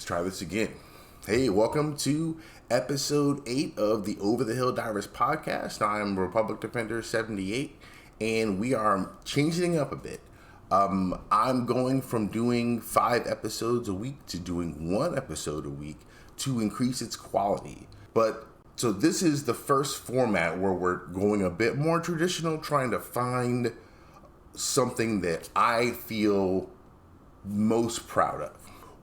try this again. Hey, welcome to episode 8 of the Over the Hilldivers podcast. I'm Republic Defender 78, and we are changing it up a bit. I'm going from doing 5 episodes a week to doing 1 episode a week to increase its quality. So this is the first format where we're going a bit more traditional, trying to find something that I feel most proud of.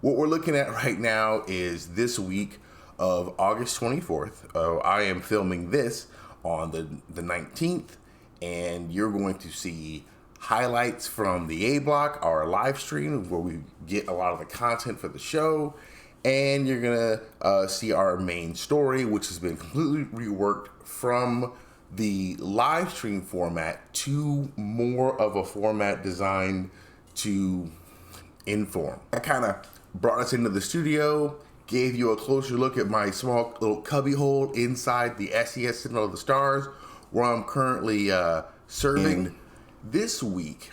What we're looking at right now is this week of August 24th. I am filming this on the 19th, and you're going to see highlights from the A Block, our live stream, where we get a lot of the content for the show, and you're going to see our main story, which has been completely reworked from the live stream format to more of a format designed to inform. I kind of brought us into the studio, gave you a closer look at my small little cubby hole inside the SES Signal of the Stars, where I'm currently serving. This week,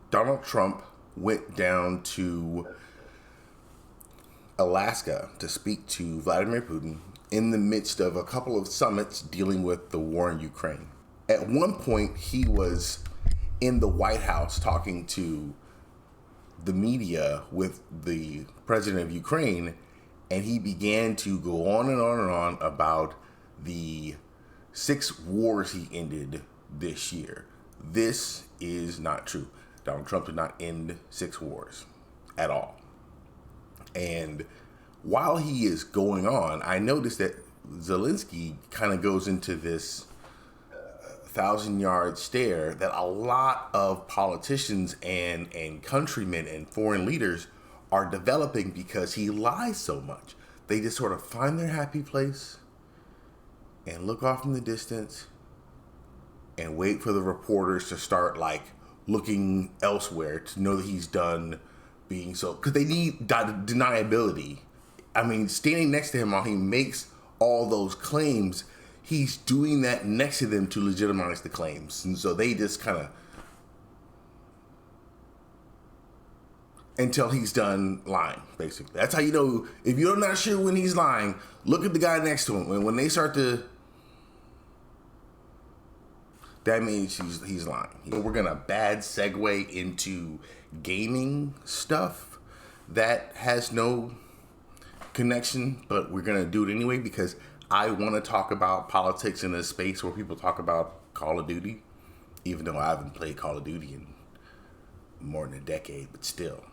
Donald Trump went down to Alaska to speak to Vladimir Putin in the midst of a couple of summits dealing with the war in Ukraine. At one point, he was in the White House talking to the media with the president of Ukraine, and he began to go on and on and on about the 6 wars he ended this year. This is not true. Donald Trump did not end 6 wars at all. And while he is going on, I noticed that Zelensky kind of goes into this 1,000-yard stare that a lot of politicians and countrymen and foreign leaders are developing because he lies so much. They just sort of find their happy place and look off in the distance and wait for the reporters to start looking elsewhere to know that he's done being so, because they need deniability. I mean, standing next to him while he makes all those claims, he's doing that next to them to legitimize the claims. And so they just kind of, until he's done lying, basically. That's how you know, if you're not sure when he's lying, look at the guy next to him. When they start to, that means he's lying. We're going to bad segue into gaming stuff that has no connection, but we're going to do it anyway because I want to talk about politics in a space where people talk about Call of Duty, even though I haven't played Call of Duty in more than a decade, but still.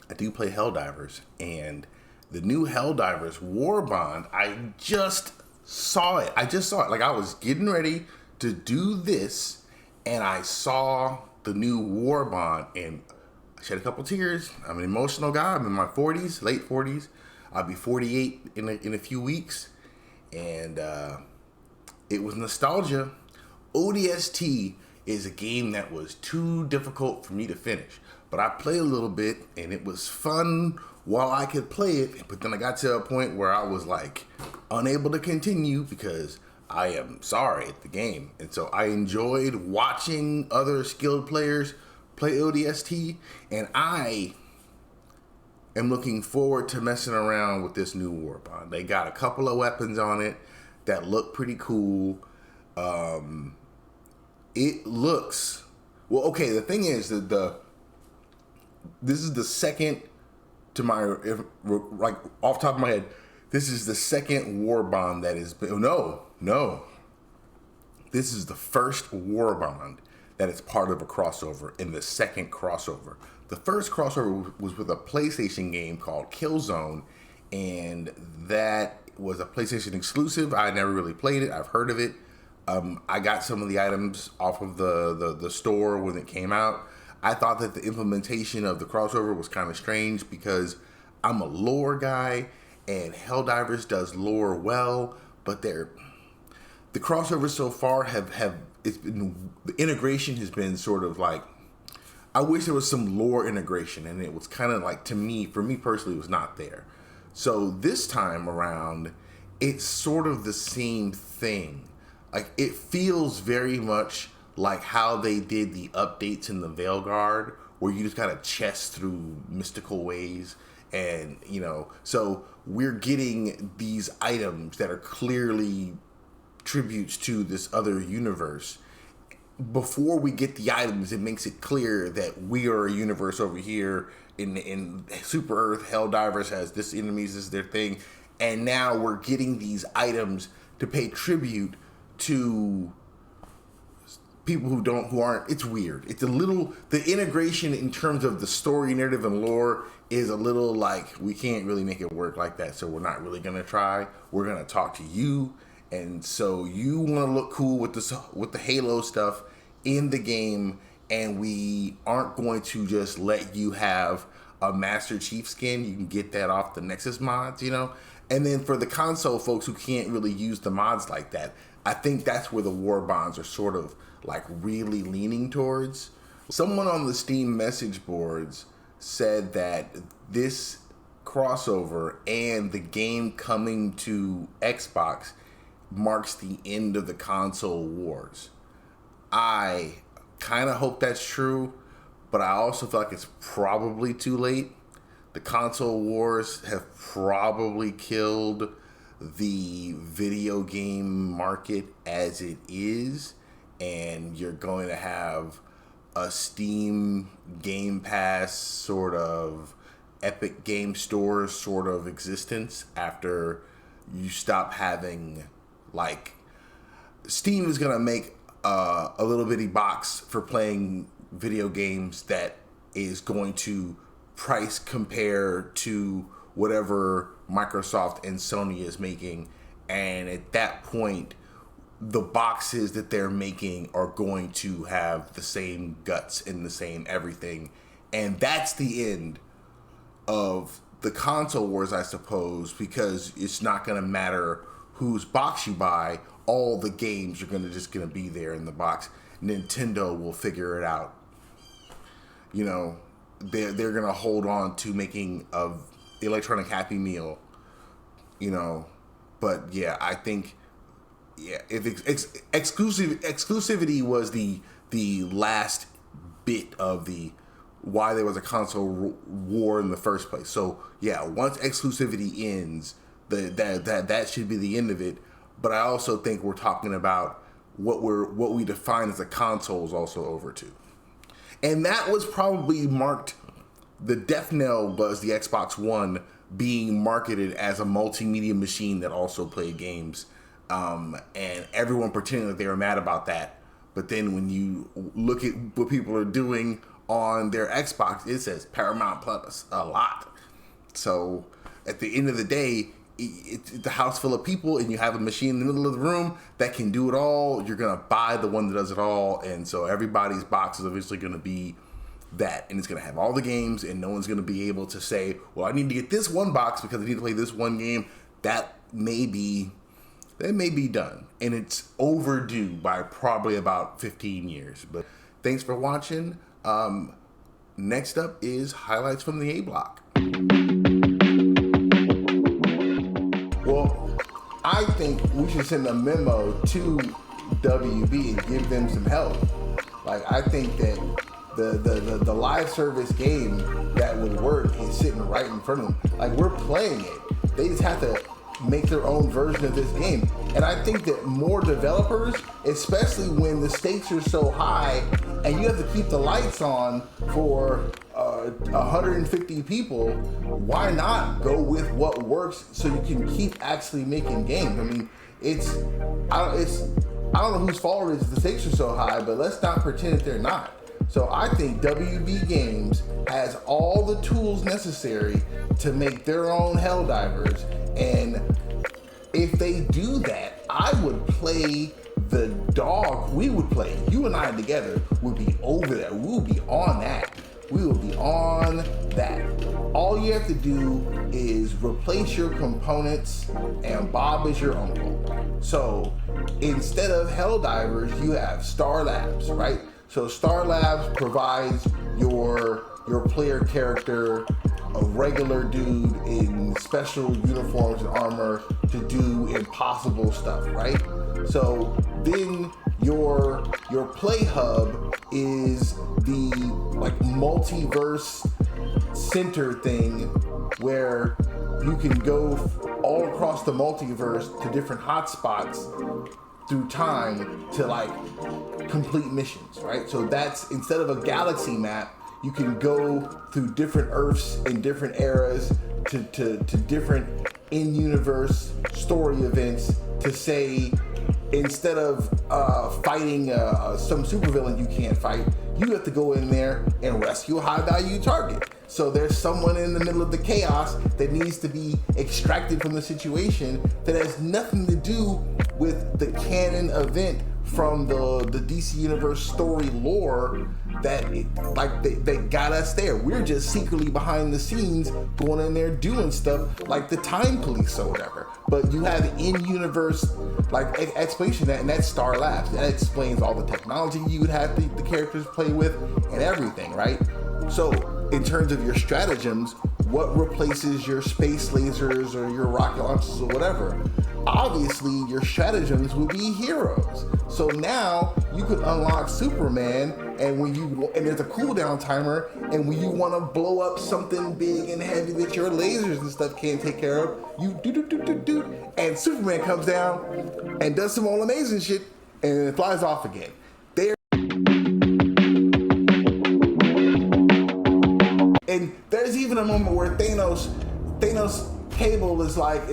I do play Helldivers, and the new Helldivers Warbond, I just saw it. Like, I was getting ready to do this, and I saw the new Warbond, and I shed a couple tears. I'm an emotional guy. I'm in my 40s, late 40s. I'll be 48 in a few weeks, and it was nostalgia. ODST is a game that was too difficult for me to finish, but I played a little bit, and it was fun while I could play it, but then I got to a point where I was unable to continue because I am sorry at the game. And so I enjoyed watching other skilled players play ODST, and I am looking forward to messing around with this new Warbond. They got a couple of weapons on it that look pretty cool. It looks, well, okay, the thing is that this is the second, to my, off the top of my head, this is the second Warbond that has been, no. This is the first Warbond that is part of a crossover, in the second crossover. The first crossover was with a PlayStation game called Killzone, and that was a PlayStation exclusive. I never really played it. I've heard of it. I got some of the items off of the store when it came out. I thought that the implementation of the crossover was kind of strange because I'm a lore guy, and Helldivers does lore well, but the crossovers so far it's been, the integration has been sort of I wish there was some lore integration, and it was kind of for me personally, it was not there. So this time around, it's sort of the same thing. It feels very much like how they did the updates in the Veilguard, where you just gotta chess through mystical ways. And, you know, so we're getting these items that are clearly tributes to this other universe. Before we get the items, it makes it clear that we are a universe over here in Super Earth. Helldivers has this enemies, this is their thing. And now we're getting these items to pay tribute to people who aren't. It's weird. It's a little, the integration in terms of the story, narrative, and lore is a little like, we can't really make it work like that, so we're not really gonna try. We're gonna talk to you, and so you want to look cool with the Halo stuff in the game, and we aren't going to just let you have a Master Chief skin. You can get that off the Nexus mods, you know. And then for the console folks who can't really use the mods like that, I think that's where the Warbonds are sort of like really leaning towards. Someone on the Steam message boards said that this crossover and the game coming to Xbox marks the end of the console wars. I kind of hope that's true, but I also feel like it's probably too late. The console wars have probably killed the video game market as it is, and you're going to have a Steam Game Pass sort of Epic Game Store sort of existence after you stop having, like, Steam is going to make a little bitty box for playing video games that is going to price compare to whatever Microsoft and Sony is making, and at that point the boxes that they're making are going to have the same guts and the same everything, and that's the end of the console wars, I suppose, because it's not going to matter whose box you buy. All the games are just going to be there in the box. Nintendo will figure it out. You know, they're going to hold on to making a Electronic Happy Meal, you know. But yeah, I think, yeah, if exclusivity was the last bit of the why there was a console war in the first place. So yeah, once exclusivity ends, that should be the end of it. But I also think we're talking about what we define as a console is also over too. And that was probably marked, the death knell was the Xbox One being marketed as a multimedia machine that also played games. And everyone pretending that they were mad about that. But then when you look at what people are doing on their Xbox, it says Paramount Plus a lot. So at the end of the day, it's a house full of people and you have a machine in the middle of the room that can do it all. You're going to buy the one that does it all. And so everybody's box is eventually going to be that. And it's going to have all the games, and no one's going to be able to say, well, I need to get this one box because I need to play this one game. That may be done. And it's overdue by probably about 15 years. But thanks for watching. Next up is highlights from the A block. Well, I think we should send a memo to WB and give them some help. Like, I think that the live service game that would work is sitting right in front of them. Like, we're playing it. They just have to make their own version of this game. And I think that more developers, especially when the stakes are so high and you have to keep the lights on for 150 people, why not go with what works so you can keep actually making games? I mean, I don't know whose fault it is the stakes are so high, but let's not pretend that they're not. So I think WB Games has all the tools necessary to make their own Helldivers, and if they do that, I would play the dog. We would play, you and I together would be over there. We will be on that. We will be on that. All you have to do is replace your components, and Bob is your uncle. So instead of Helldivers, you have Star Labs, right? So Star Labs provides your player character, a regular dude in special uniforms and armor, to do impossible stuff, right? So then your play hub is the like multiverse center thing where you can go all across the multiverse to different hotspots through time to like complete missions, right? So that's, instead of a galaxy map, you can go through different Earths in different eras to different in-universe story events to say, instead of fighting some supervillain you can't fight, you have to go in there and rescue a high-value target. So there's someone in the middle of the chaos that needs to be extracted from the situation that has nothing to do with the canon event from the DC Universe story lore that they got us there. We're just secretly behind the scenes going in there doing stuff like the Time Police or whatever. But you have in-universe like explanation that, and that's Star Labs. That explains all the technology you would have the characters play with and everything, right? So in terms of your stratagems, what replaces your space lasers or your rocket launchers or whatever? Obviously, your stratagems would be heroes. So now you could unlock Superman, and there's a cooldown timer, and when you want to blow up something big and heavy that your lasers and stuff can't take care of, you do, and Superman comes down and does some all amazing shit, and it flies off again. And there's even a moment where Thanos Cable is like,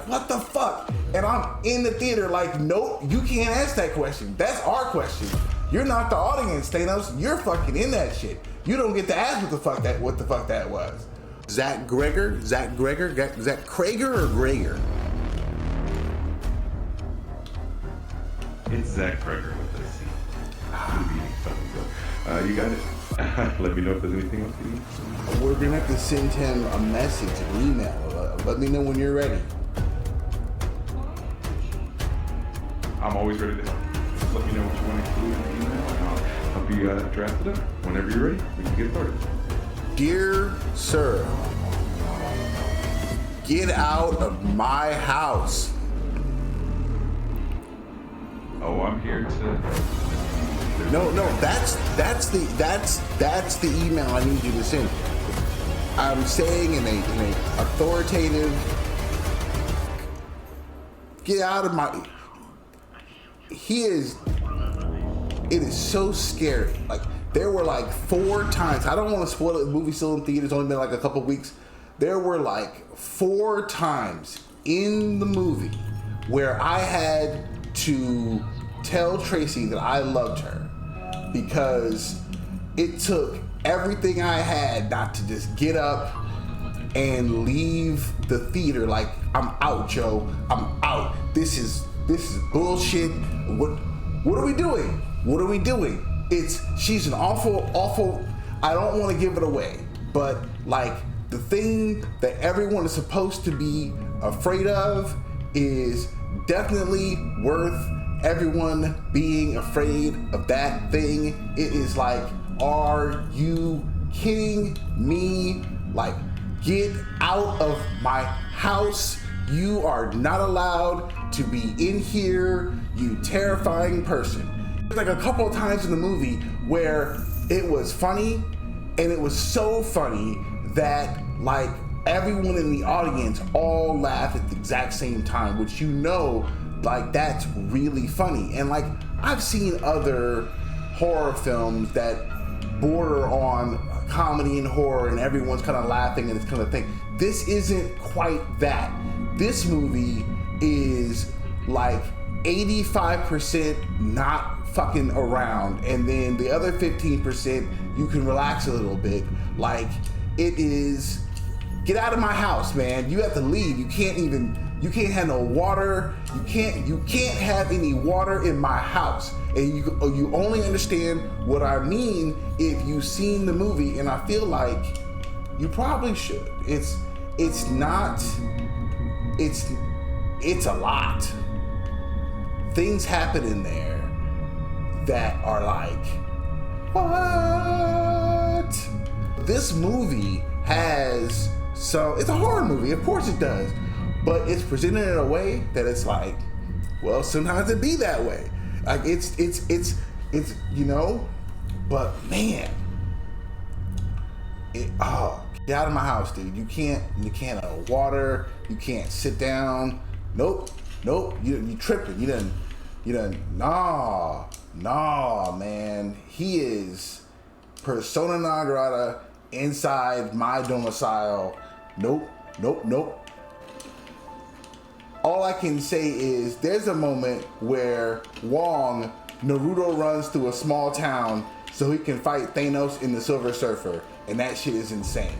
what the fuck? And I'm in the theater like, nope, you can't ask that question. That's our question. You're not the audience, Thanos. You're fucking in that shit. You don't get to ask what the fuck that was. Zach Krager or Greger? It's Zach Krager with this. You got it. Let me know if there's anything else you need. We're gonna have to send him a message, an email. Let me know when you're ready. I'm always ready to help. Just let me know what you want to include in the email, and I'll help you draft it up. Whenever you're ready, we can get started. Dear sir, get out of my house. Oh, I'm here to. No, that's the email I need you to send. I'm saying in a authoritative, get out of my. It is so scary. Like, there were like 4 times. I don't want to spoil it. The movie's still in theaters. Only been like a couple weeks. There were like 4 times in the movie where I had to tell Tracy that I loved her, because it took everything I had not to just get up and leave the theater like, I'm out, Joe. I'm out. This is bullshit. What are we doing? What are we doing? She's an awful, I don't want to give it away, but like, the thing that everyone is supposed to be afraid of is definitely worth everyone being afraid of that thing. It is like, are you kidding me? Like, get out of my house. You are not allowed to be in here, you terrifying person. There's like a couple of times in the movie where it was funny, and it was so funny that like everyone in the audience all laughed at the exact same time, which, you know, like, that's really funny. And like, I've seen other horror films that border on comedy and horror, and everyone's kind of laughing and this kind of thing. This isn't quite that. This movie is like 85% not fucking around, and then the other 15% you can relax a little bit. Like, it is, get out of my house, man. You have to leave. You can't have no water. You can't have any water in my house. And you only understand what I mean if you've seen the movie, and I feel like you probably should. It's a lot. Things happen in there that are like, what? This movie has it's a horror movie, of course it does, but it's presented in a way that it's like, well, sometimes it be that way. Like it's but man, get out of my house, dude. You can't have water. You can't sit down. Nope. You tripping. You done. Nah, man. He is persona non grata inside my domicile. Nope. All I can say is there's a moment where Naruto runs through a small town so he can fight Thanos in the Silver Surfer, and that shit is insane.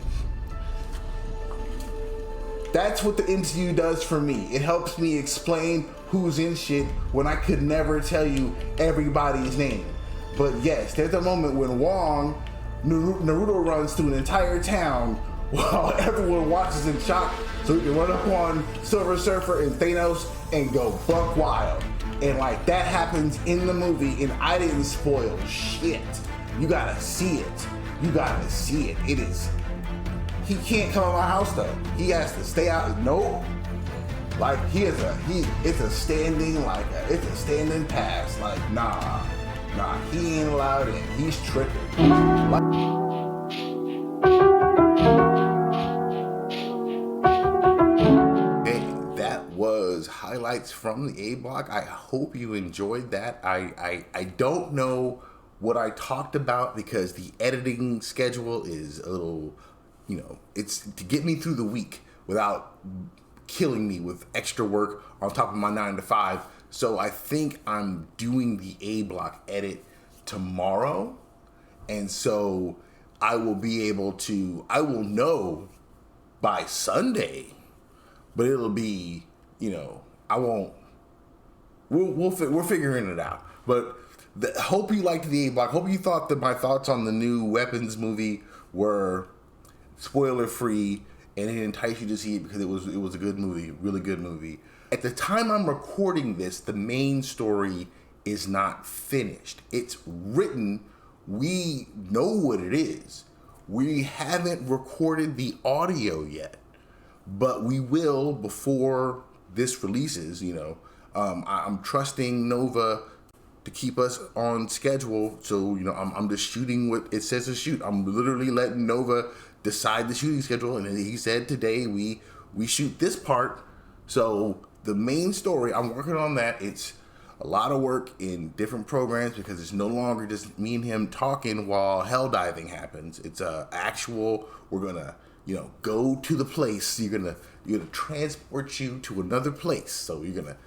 That's what the MCU does for me. It helps me explain who's in shit when I could never tell you everybody's name. But yes, there's a moment when Naruto runs through an entire town while everyone watches in shock so he can run up on Silver Surfer and Thanos and go buck wild. And like that happens in the movie, and I didn't spoil shit. You gotta see it. It is. He can't come to my house though. He has to stay out. Nope. Like it's a standing pass. Like nah, he ain't allowed in. He's tripping. That was highlights from the A Block. I hope you enjoyed that. I don't know what I talked about because the editing schedule is a little, it's to get me through the week without killing me with extra work on top of my 9 to 5. So I think I'm doing the A Block edit tomorrow. And so I will know by Sunday, but it'll be, we're figuring it out. But hope you liked the A Block. Hope you thought that my thoughts on the new Weapons movie were spoiler free and it enticed you to see it because it was a good movie, really good movie. At the time I'm recording this, the main story is not finished. It's written. We know what it is. We haven't recorded the audio yet, but we will before this releases. I'm trusting Nova to keep us on schedule. So, I'm just shooting what it says to shoot. I'm literally letting Nova decide the shooting schedule. And he said today we shoot this part. So the main story, I'm working on that. It's a lot of work in different programs because it's no longer just me and him talking while hell diving happens. It's actual, we're going to, go to the place. You're going to transport you to another place. So you're going to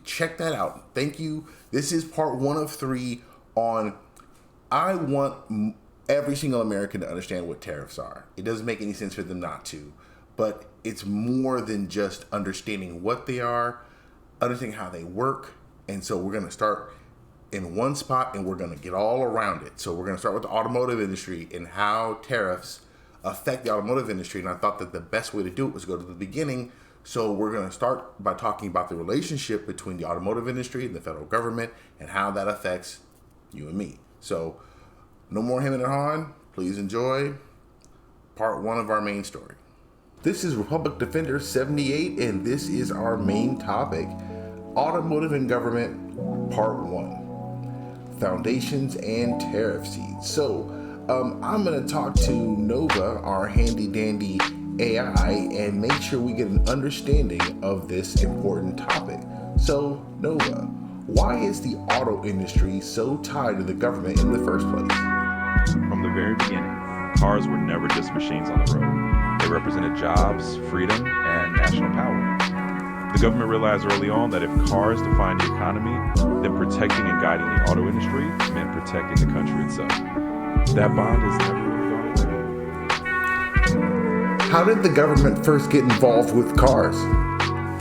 check that out. Thank you. This is part 1 of 3 on I want every single American to understand what tariffs are. It doesn't make any sense for them not to, but it's more than just understanding what they are, understanding how they work. And so we're going to start in one spot and we're going to get all around it. So we're going to start with the automotive industry and how tariffs affect the automotive industry. And I thought that the best way to do it was go to the beginning. So we're going to start by talking about the relationship between the automotive industry and the federal government and how that affects you and me. So no more hemming and hawing. Please enjoy part 1 of our main story. This is Republic Defender 78, and this is our main topic, Automotive and Government, Part 1, Foundations and Tariff Seeds. So I'm going to talk to Nova, our handy-dandy AI, and make sure we get an understanding of this important topic. So, Nova, why is the auto industry so tied to the government in the first place? From the very beginning, cars were never just machines on the road. They represented jobs, freedom, and national power. The government realized early on that if cars defined the economy, then protecting and guiding the auto industry meant protecting the country itself. That bond has never really gone away. How did the government first get involved with cars?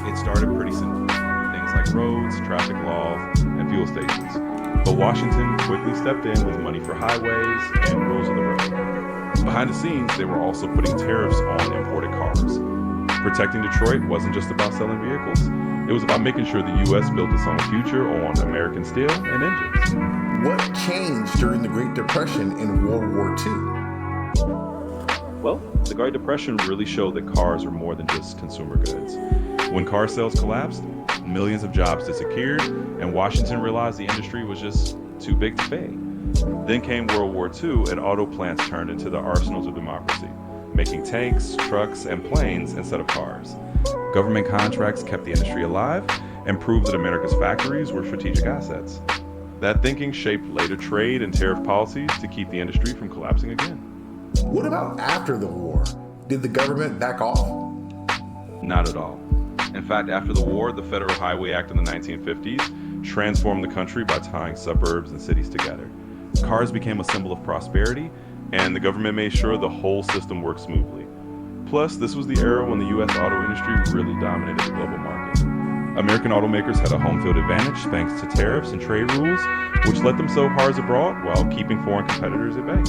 It started pretty simple. Things like roads, traffic laws, and fuel stations. But Washington quickly stepped in with money for highways and rules of the road. Behind the scenes, they were also putting tariffs on imported cars. Protecting Detroit wasn't just about selling vehicles. It was about making sure the U.S. built its own future on American steel and engines. What changed during the Great Depression and World War II? Well, the Great Depression really showed that cars were more than just consumer goods. When car sales collapsed, millions of jobs disappeared, and Washington realized the industry was just too big to fail. Then came World War II, and auto plants turned into the arsenals of democracy, making tanks, trucks, and planes instead of cars. Government contracts kept the industry alive and proved that America's factories were strategic assets. That thinking shaped later trade and tariff policies to keep the industry from collapsing again. What about after the war? Did the government back off? Not at all. In fact, after the war, the Federal Highway Act in the 1950s transformed the country by tying suburbs and cities together. Cars became a symbol of prosperity, and the government made sure the whole system worked smoothly. Plus, this was the era when the U.S. auto industry really dominated the global market. American automakers had a home field advantage thanks to tariffs and trade rules, which let them sell cars abroad while keeping foreign competitors at bay.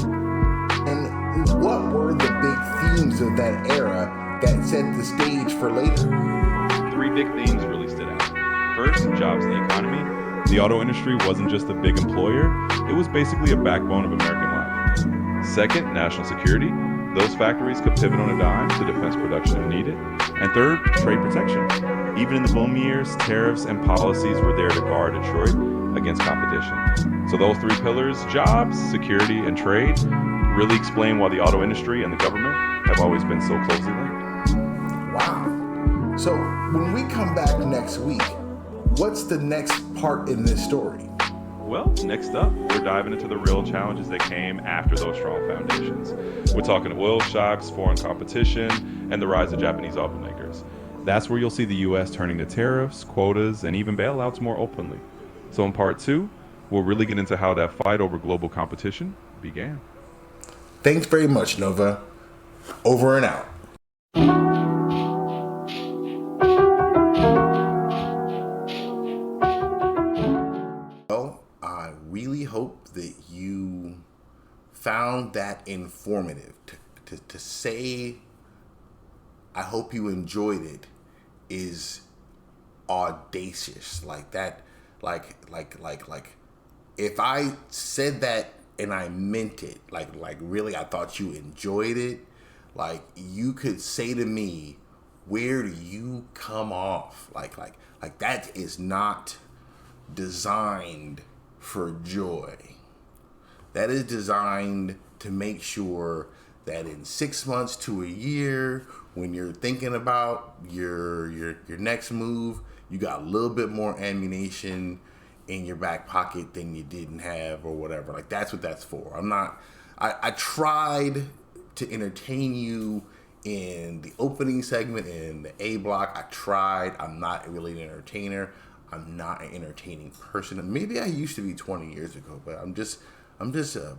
And what were the big themes of that era that set the stage for later? Three big themes really stood out. First, jobs in the economy. The auto industry wasn't just a big employer, it was basically a backbone of American life. Second, national security. Those factories could pivot on a dime to defense production if needed. And third, trade protection. Even in the boom years, tariffs and policies were there to guard Detroit against competition. So those three pillars, jobs, security, and trade, really explain why the auto industry and the government have always been so closely linked. Wow. So when we come back next week, what's the next part in this story? Well, next up, we're diving into the real challenges that came after those strong foundations. We're talking oil shocks, foreign competition, and the rise of Japanese automakers. That's where you'll see the U.S. turning to tariffs, quotas, and even bailouts more openly. So in part 2, we'll really get into how that fight over global competition began. Thanks very much, Nova. Over and out. Well, I really hope that you found that informative. To say, I hope you enjoyed it is audacious. Like that, like if I said that and I meant it, like really, I thought you enjoyed it. Like you could say to me, where do you come off? Like that is not designed for joy. That is designed to make sure that in 6 months to a year, when you're thinking about your next move, you got a little bit more ammunition in your back pocket than you didn't have or whatever. Like that's what that's for. I tried to entertain you in the opening segment in the A block. I tried. I'm not really an entertainer. I'm not an entertaining person. Maybe I used to be 20 years ago, but I'm just a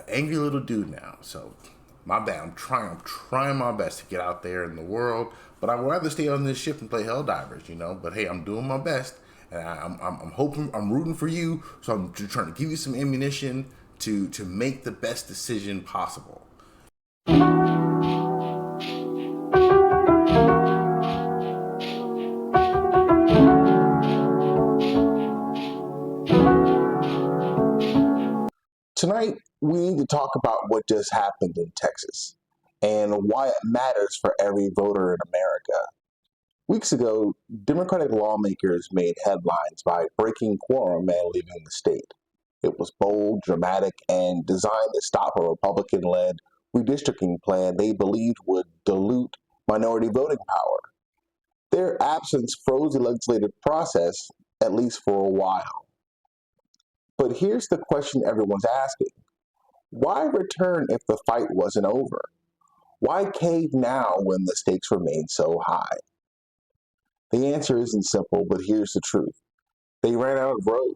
angry little dude now. So my bad. I'm trying my best to get out there in the world, but I'd rather stay on this ship and play Helldivers, you know. But hey, I'm doing my best, and I'm hoping, I'm rooting for you. So I'm just trying to give you some ammunition to make the best decision possible. Tonight, we need to talk about what just happened in Texas and why it matters for every voter in America. Weeks ago, Democratic lawmakers made headlines by breaking quorum and leaving the state. It was bold, dramatic, and designed to stop a Republican-led redistricting plan they believed would dilute minority voting power. Their absence froze the legislative process, at least for a while. But here's the question everyone's asking. Why return if the fight wasn't over? Why cave now when the stakes remain so high? The answer isn't simple, but here's the truth. They ran out of road.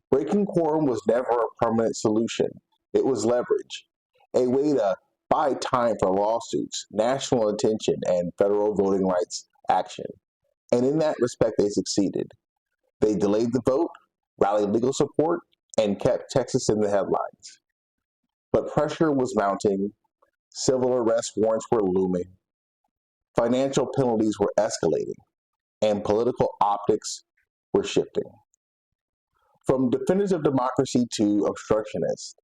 Breaking quorum was never a permanent solution. It was leverage, a way to buy time for lawsuits, national attention, and federal voting rights action. And in that respect, they succeeded. They delayed the vote, rallied legal support, and kept Texas in the headlines. But pressure was mounting, civil arrest warrants were looming, financial penalties were escalating, and political optics were shifting. From defenders of democracy to obstructionists,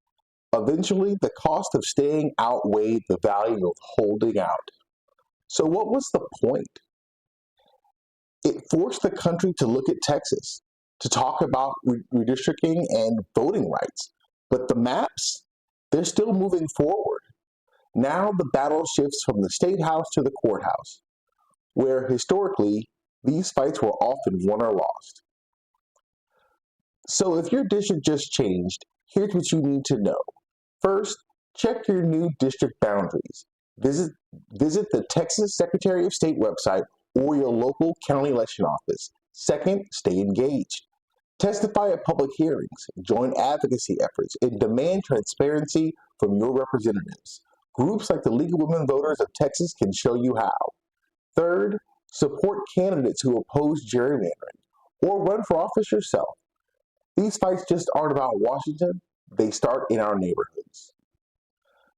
eventually the cost of staying outweighed the value of holding out. So what was the point? It forced the country to look at Texas, to talk about redistricting and voting rights. But the maps, they're still moving forward. Now the battle shifts from the state house to the courthouse, where historically these fights were often won or lost. So if your district just changed, here's what you need to know. First, check your new district boundaries. Visit the Texas Secretary of State website or your local county election office. Second, stay engaged. Testify at public hearings, join advocacy efforts, and demand transparency from your representatives. Groups like the League of Women Voters of Texas can show you how. Third, support candidates who oppose gerrymandering or run for office yourself. These fights just aren't about Washington, they start in our neighborhoods.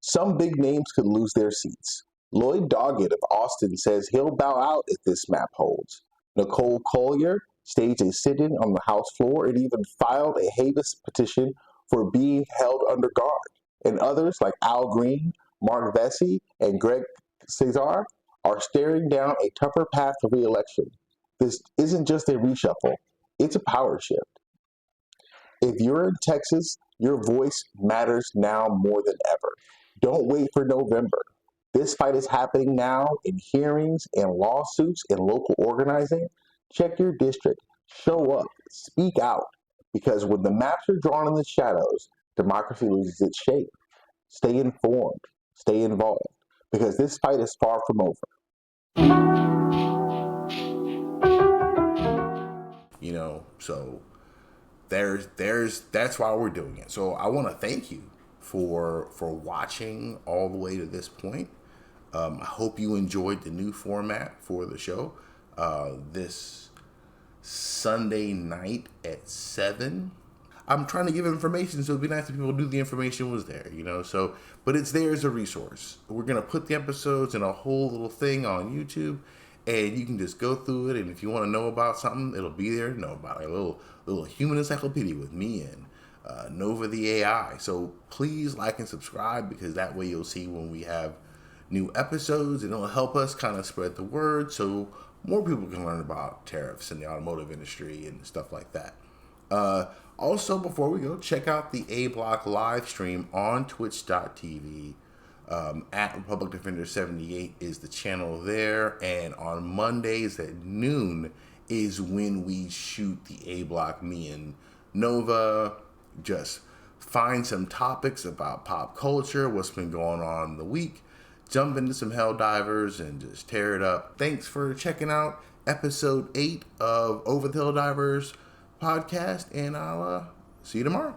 Some big names could lose their seats. Lloyd Doggett of Austin says he'll bow out if this map holds. Nicole Collier staged a sit-in on the House floor and even filed a habeas petition for being held under guard. And others like Al Green, Mark Vesey, and Greg Cesar are staring down a tougher path to re-election. This isn't just a reshuffle, it's a power shift. If you're in Texas, your voice matters now more than ever. Don't wait for November. This fight is happening now in hearings and lawsuits and local organizing. Check your district, show up, speak out, because when the maps are drawn in the shadows, democracy loses its shape. Stay informed, stay involved, because this fight is far from over. So that's why we're doing it. So I want to thank you for watching all the way to this point. I hope you enjoyed the new format for the show. This Sunday night at 7. I'm trying to give information, so it'd be nice if people knew the information was there, So, but it's there as a resource. We're gonna put the episodes in a whole little thing on YouTube, and you can just go through it. And if you want to know about something, it'll be there to know about it. A little human encyclopedia with me and Nova the AI. So please like and subscribe, because that way you'll see when we have new episodes, and it'll help us kind of spread the word so more people can learn about tariffs in the automotive industry and stuff like that. Also, before we go, check out the A Block live stream on twitch.tv. At Republic Defender 78 is the channel there, and on Mondays at noon is when we shoot the A Block. Me and Nova just find some topics about pop culture, what's been going on in the week, jump into some Helldivers, and just tear it up. Thanks for checking out episode 8 of Over the Hilldivers podcast, and I'll see you tomorrow.